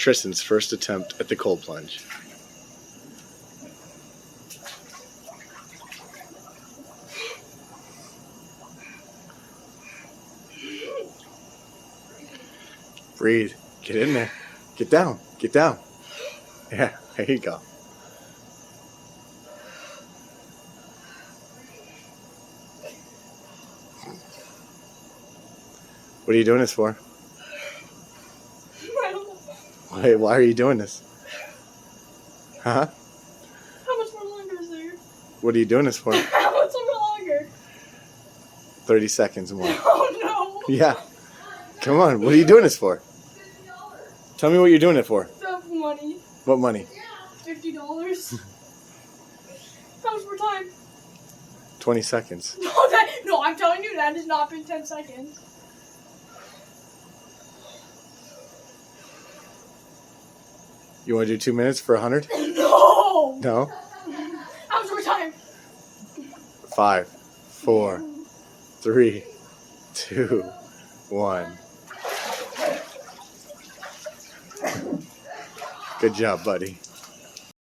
Tristan's first attempt at the cold plunge. Breathe. Get in there. Get down. Get down. Yeah, there you go. What are you doing this for? I don't know. Wait, why are you doing this? Huh? How much more longer is there? What are you doing this for? How much more longer? 30 seconds more. Oh no. Yeah. Come on. What are you doing this for? Tell me what you're doing it for. The money. What money? $50. How much more time? 20 seconds. No, I'm telling you, that has not been 10 seconds. You want to do 2 minutes for 100? No. No? How much more time? 5, 4, 3, 2, 1. Good job, buddy.